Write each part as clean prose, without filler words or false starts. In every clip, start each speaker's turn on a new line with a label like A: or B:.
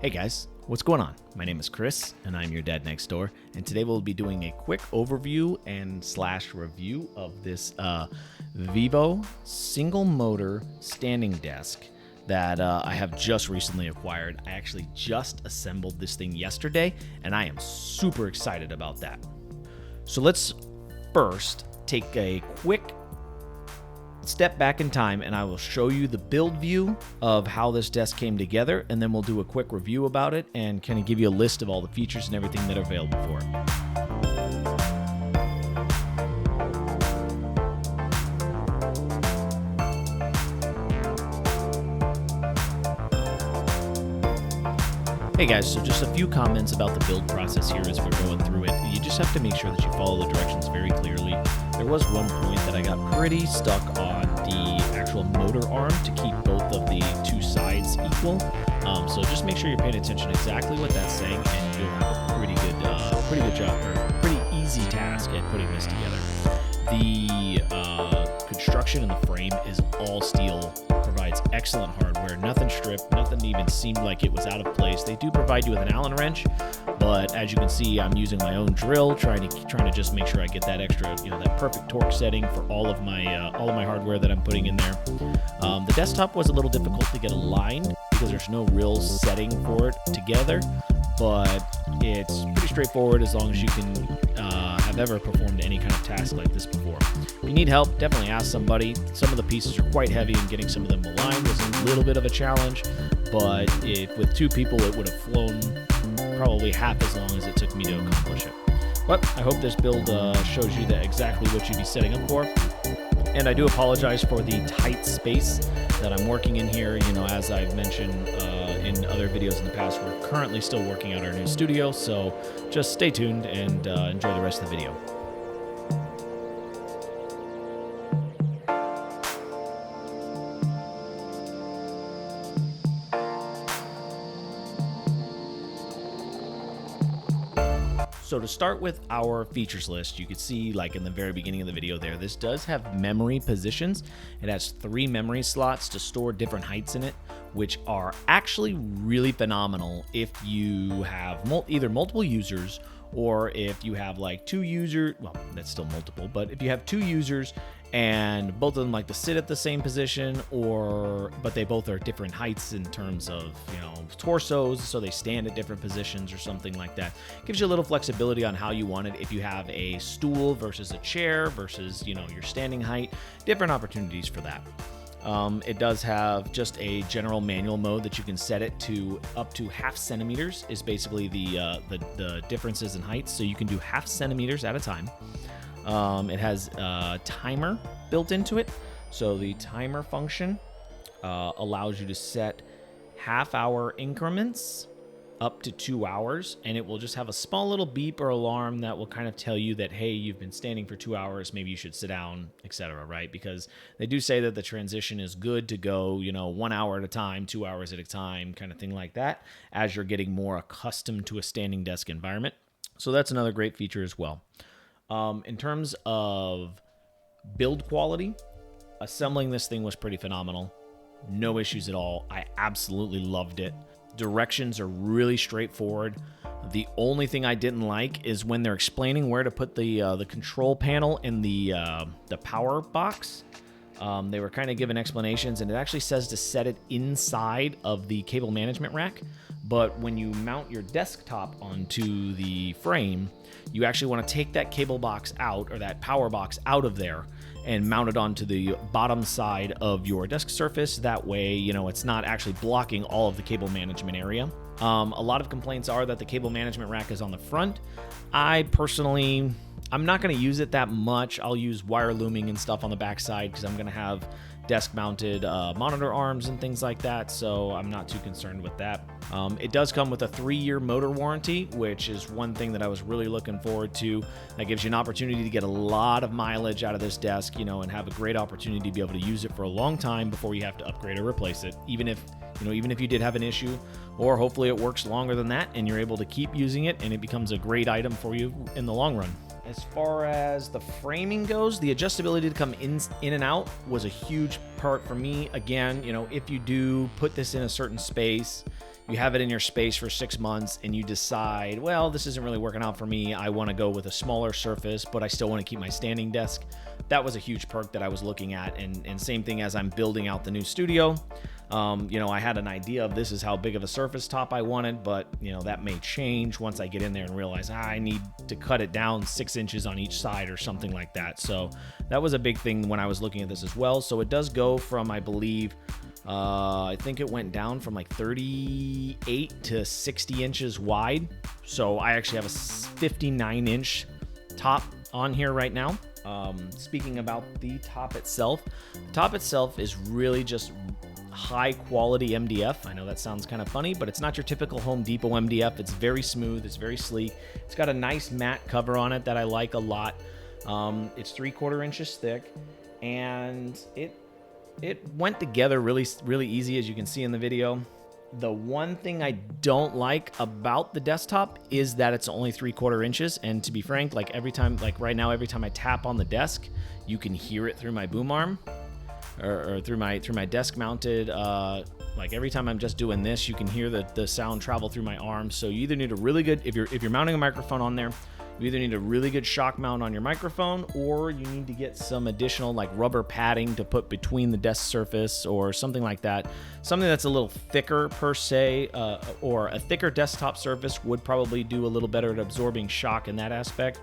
A: Hey guys, what's going on? My name is Chris and I'm your dad next door, and today we'll be doing a quick overview and / review of this VIVO single motor standing desk that I have just recently acquired. I actually just assembled this thing yesterday and I am super excited about that. So let's first take a quick step back in time and I will show you the build view of how this desk came together, and then we'll do a quick review about it and kind of give you a list of all the features and everything that are available for it. Hey guys, so just a few comments about the build process here as we're going through it. You just have to make sure that you follow the directions very clearly. There was one point that I got pretty stuck on the actual motor arm to keep both of the two sides equal. So just make sure you're paying attention exactly what that's saying, and you'll have a pretty good job, or pretty easy task at putting this together. The construction in the frame is all steel. Provides excellent hardware, nothing stripped, nothing even seemed like it was out of place. They do provide you with an Allen wrench, but as you can see, I'm using my own drill, trying to just make sure I get that extra, that perfect torque setting for all of my hardware that I'm putting in there. The desktop was a little difficult to get aligned because there's no real setting for it together, but it's pretty straightforward as long as you can have ever performed any kind of task like this before. If you need help, definitely ask somebody. Some of the pieces are quite heavy, and getting some of them aligned was a little bit of a challenge, but with two people, it would have flown probably half as long as it took me to accomplish it. But I hope this build shows you exactly what you'd be setting up for. And I do apologize for the tight space that I'm working in here. As I've mentioned in other videos in the past, we're currently still working out our new studio, so just stay tuned and enjoy the rest of the video. So to start with our features list, you can see like in the very beginning of the video there, this does have memory positions. It has 3 memory slots to store different heights in it, which are actually really phenomenal if you have either multiple users, or if you have like 2 users, well, that's still multiple, but if you have 2 users and both of them like to sit at the same position, but they both are different heights in terms of, torsos, so they stand at different positions or something like that. Gives you a little flexibility on how you want it. If you have a stool versus a chair versus, your standing height, different opportunities for that. It does have just a general manual mode that you can set it to up to 0.5 centimeters is basically the differences in heights. So you can do 0.5 centimeters at a time. It has a timer built into it. So the timer function allows you to set half-hour increments up to 2 hours, and it will just have a small little beep or alarm that will kind of tell you that, hey, you've been standing for 2 hours, maybe you should sit down, etc., right? Because they do say that the transition is good to go, 1 hour at a time, 2 hours at a time, kind of thing like that, as you're getting more accustomed to a standing desk environment. So that's another great feature as well. In terms of build quality, assembling this thing was pretty phenomenal. No issues at all. I absolutely loved it. Directions are really straightforward. The only thing I didn't like is when they're explaining where to put the control panel in the power box. They were kind of giving explanations, and it actually says to set it inside of the cable management rack. But when you mount your desktop onto the frame, you actually want to take that cable box out, or that power box out of there, and mount it onto the bottom side of your desk surface. That way, it's not actually blocking all of the cable management area. A lot of complaints are that the cable management rack is on the front. I'm not going to use it that much. I'll use wire looming and stuff on the back side because I'm going to have desk-mounted monitor arms and things like that, so I'm not too concerned with that. It does come with a 3-year motor warranty, which is one thing that I was really looking forward to. That gives you an opportunity to get a lot of mileage out of this desk, and have a great opportunity to be able to use it for a long time before you have to upgrade or replace it, even if you did have an issue, or hopefully it works longer than that and you're able to keep using it and it becomes a great item for you in the long run. As far as the framing goes, the adjustability to come in and out was a huge part for me. Again, if you do put this in a certain space, you have it in your space for 6 months and you decide, well, this isn't really working out for me. I want to go with a smaller surface, but I still want to keep my standing desk. That was a huge perk that I was looking at. And same thing as I'm building out the new studio. I had an idea of this is how big of a surface top I wanted, but that may change once I get in there and realize I need to cut it down 6 inches on each side or something like that. So that was a big thing when I was looking at this as well. So it does go from, I believe, I think it went down from like 38 to 60 inches wide. So I actually have a 59-inch top on here right now. Speaking about the top itself is really just high quality MDF. I know that sounds kind of funny, but it's not your typical Home Depot MDF. It's very smooth. It's very sleek. It's got a nice matte cover on it that I like a lot. It's 3/4 inches thick, and it went together really, really easy, as you can see in the video. The one thing I don't like about the desktop is that it's only 3/4 inches. And to be frank, like right now, every time I tap on the desk, you can hear it through my boom arm or through my desk mounted. Like every time I'm just doing this, you can hear the sound travel through my arm. So you either need a really good, if you're mounting a microphone on there, you either need a really good shock mount on your microphone, or you need to get some additional like rubber padding to put between the desk surface or something like that. Something that's a little thicker per se, or a thicker desktop surface would probably do a little better at absorbing shock in that aspect.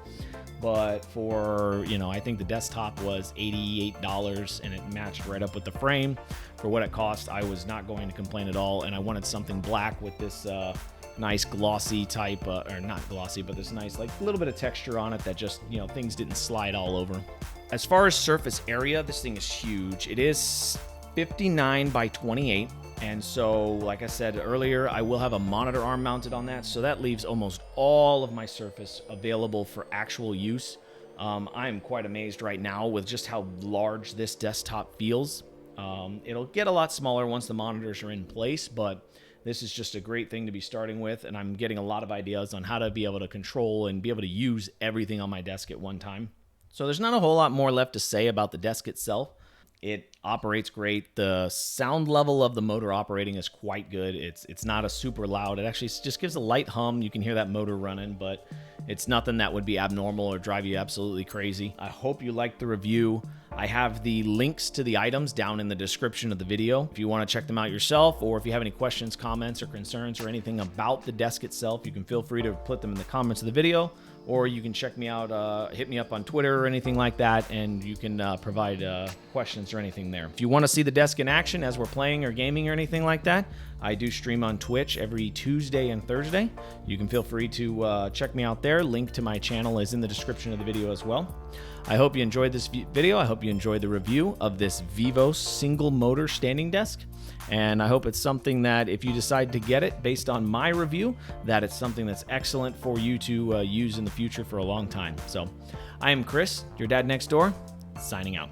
A: But for, I think the desktop was $88 and it matched right up with the frame. For what it cost, I was not going to complain at all. And I wanted something black with this nice glossy type, or not glossy, but this nice, like a little bit of texture on it that just, things didn't slide all over. As far as surface area, this thing is huge. It is 59 by 28. And so, like I said earlier, I will have a monitor arm mounted on that. So that leaves almost all of my surface available for actual use. I'm quite amazed right now with just how large this desktop feels. It'll get a lot smaller once the monitors are in place, but this is just a great thing to be starting with. And I'm getting a lot of ideas on how to be able to control and be able to use everything on my desk at one time. So there's not a whole lot more left to say about the desk itself. It operates great. The sound level of the motor operating is quite good. It's not a super loud. It actually just gives a light hum. You can hear that motor running, but it's nothing that would be abnormal or drive you absolutely crazy. I hope you liked the review. I have the links to the items down in the description of the video. If you want to check them out yourself, or if you have any questions, comments, or concerns, or anything about the desk itself, you can feel free to put them in the comments of the video, or you can check me out, hit me up on Twitter or anything like that, and you can provide questions or anything there. If you want to see the desk in action as we're playing or gaming or anything like that, I do stream on Twitch every Tuesday and Thursday. You can feel free to check me out there. Link to my channel is in the description of the video as well. I hope you enjoyed this video. I hope you enjoyed the review of this VIVO single motor standing desk. And I hope it's something that if you decide to get it based on my review, that it's something that's excellent for you to use in the future for a long time. So I am Chris, your dad next door, signing out.